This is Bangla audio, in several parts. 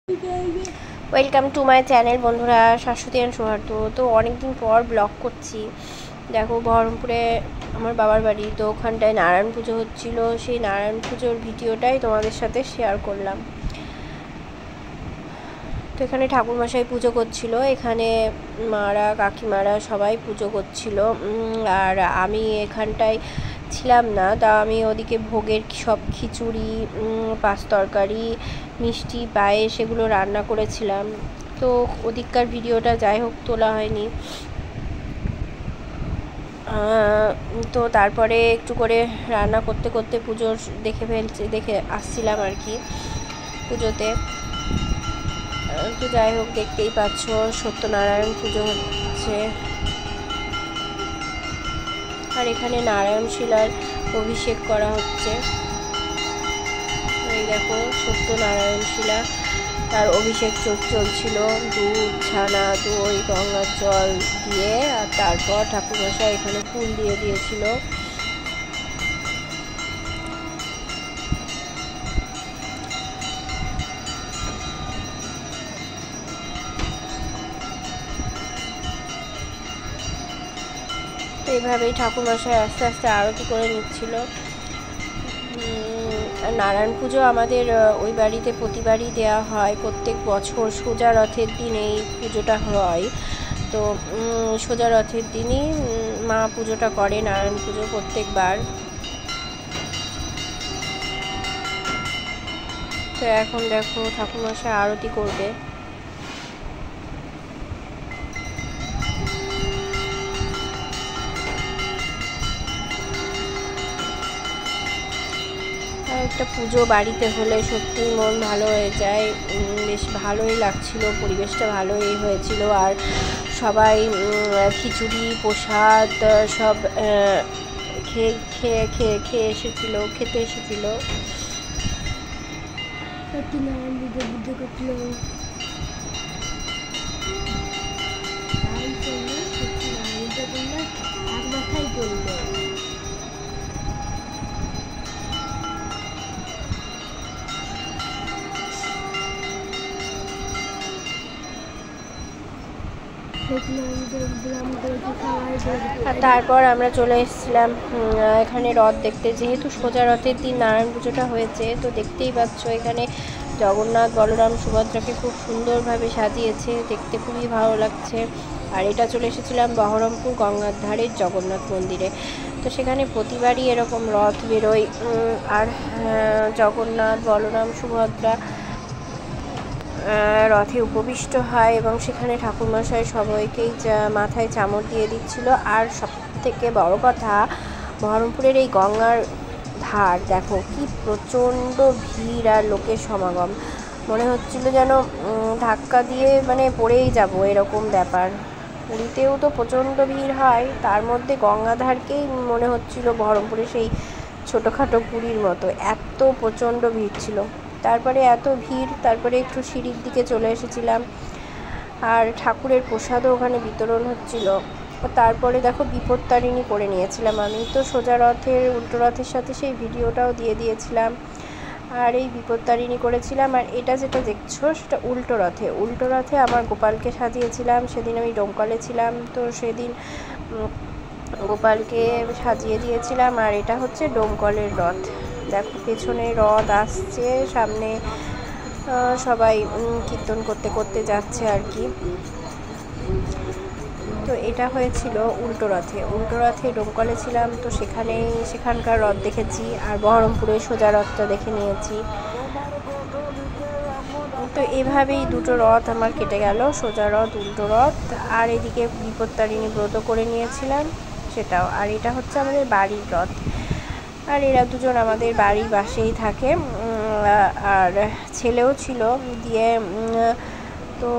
ওয়েলকাম টু মাই চ্যানেল বন্ধুরা, শাশ্বতী অ্যান্ড সৌহার্দ্য। তো অনেকদিন পর ব্লগ করছি। দেখো, বহরমপুরে আমার বাবার বাড়ি, তো ওখানটায় নারায়ণ পুজো হচ্ছিল। সেই নারায়ণ পুজোর ভিডিওটাই তোমাদের সাথে শেয়ার করলাম। তো এখানে ঠাকুরমশাই পুজো করছিল, এখানে মারা কাকিমারা সবাই পুজো করছিল। আর আমি এখানটায় ছিলাম না, তা আমি ওদিকে ভোগের সব খিচুড়ি, পাঁচ তরকারি, মিষ্টি, পায়েস এগুলো রান্না করেছিলাম। তো ওদিককার ভিডিওটা যাই হোক তোলা হয়নি। তো তারপরে একটু করে রান্না করতে করতে পুজোর দেখে আসছিলাম আর কি পুজোতে। তো যাই হোক, দেখতেই পাচ্ছ সত্যনারায়ণ পুজো হচ্ছে। আর এখানে নারায়ণ শিলার অভিষেক করা হচ্ছে। এই দেখো, সত্যনারায়ণ শিলা, তার অভিষেক চলছিল দুধ, ছানা, দই, গঙ্গার জল দিয়ে। আর তারপর ঠাকুরমশাই এখানে ফুল দিয়ে দিয়েছিল। তো এইভাবেই ঠাকুরমশাই আস্তে আস্তে আরতি করে নিচ্ছিল। নারায়ণ পুজো আমাদের ওই বাড়িতে প্রতিবারই দেওয়া হয়, প্রত্যেক বছর সোজা রথের দিন এই পুজোটা হয়। তো সোজা রথের দিনই মা পুজোটা করে, নারায়ণ পুজো প্রত্যেকবার। তো এখন দেখো ঠাকুরমশাই আরতি করবে। একটা পুজো বাড়িতে হলে সত্যিই মন ভালো হয়ে যায়। বেশ ভালোই লাগছিল, পরিবেশটা ভালোই হয়েছিল। আর সবাই খিচুড়ি, প্রসাদ সব খেতে এসেছিল। সত্যনারায়ণ পুজো করছিল। এক মাথায় করলো। তারপর আমরা চলে এসেছিলাম এখানে রথ দেখতে। যেহেতু সোজা রথের দিন নারায়ণ পুজোটা হয়েছে, তো দেখতেই পাচ্ছ এখানে জগন্নাথ, বলরাম, সুভদ্রাকে খুব সুন্দরভাবে সাজিয়েছে, দেখতে খুবই ভালো লাগছে। আর এটা চলে এসেছিলাম বহরমপুর গঙ্গার ধারের জগন্নাথ মন্দিরে। তো সেখানে প্রতিবারই এরকম রথ বেরোয়। আর জগন্নাথ, বলরাম, সুভদ্রা রথে উপবিষ্ট হয় এবং সেখানে ঠাকুরমশাই সবাইকেই মাথায় চামর দিয়ে দিচ্ছিল। আর সব থেকে বড় কথা, বহরমপুরের এই গঙ্গার ধার দেখো কি প্রচণ্ড ভিড় আর লোকের সমাগম। মনে হচ্ছিল যেন ধাক্কা দিয়ে পড়েই যাব, এরকম ব্যাপার। পুরীতেও তো প্রচণ্ড ভিড় হয়, তার মধ্যে গঙ্গাধারকেই মনে হচ্ছিল বহরমপুরে সেই ছোটোখাটো পুরীর মতো, এত প্রচণ্ড ভিড় ছিল। তারপরে এত ভিড়, তারপরে একটু সিঁড়ির দিকে চলে এসেছিলাম। আর ঠাকুরের প্রসাদও ওখানে বিতরণ হচ্ছিল। তারপরে দেখো বিপত্তারিণী করে নিয়েছিলাম আমি। তো সোজা রথের উল্টো রথের সাথে সেই ভিডিওটাও দিয়ে দিয়েছিলাম। আর এই বিপত্তারিণী করেছিলাম। আর এটা যেটা দেখছো সেটা উল্টো রথে আমার গোপালকে সাজিয়েছিলাম। সেদিন আমি ডোমকলে ছিলাম, তো সেদিন গোপালকে সাজিয়ে দিয়েছিলাম। আর এটা হচ্ছে ডোমকলের রথ। দেখো পেছনে রথ আসছে, সামনে সবাই কীর্তন করতে করতে যাচ্ছে আর কি। তো এটা হয়েছিল উল্টো রথে ডোমকলে ছিলাম, তো সেখানকার রথ দেখেছি। আর বহরমপুরে সোজা রথটা দেখে নিয়েছি। তো এভাবেই দুটো রথ আমার কেটে গেল, সোজা রথ, উল্টো রথ। আর এদিকে বিপত্তারিণী ব্রত করে নিয়েছিলাম সেটাও। আর এটা হচ্ছে আমাদের বাড়ির রথ। আর এরা দুজন আমাদের বাড়ির পাশেই থাকে। আর ছেলেও ছিল দিয়ে। তো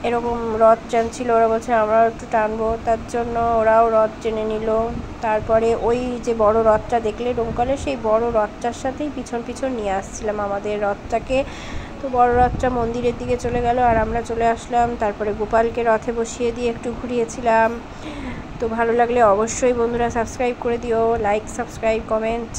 এরকম রথ টানছিল, ওরা বলছে আমরাও একটু টানবো, তার জন্য ওরাও রথ টেনে নিল। তারপরে ওই যে বড় রথটা দেখলে ডোমকলে, সেই বড় রথটার সাথেই পিছন নিয়ে আসছিলাম আমাদের রথটাকে। তো বড় রথটা মন্দিরের দিকে চলে গেল, আর আমরা চলে আসলাম। তারপরে গোপালকে রথে বসিয়ে দিয়ে একটু ঘুরিয়েছিলাম। তো ভালো লাগলে অবশ্যই বন্ধুরা সাবস্ক্রাইব করে দিও, লাইক, সাবস্ক্রাইব, কমেন্ট।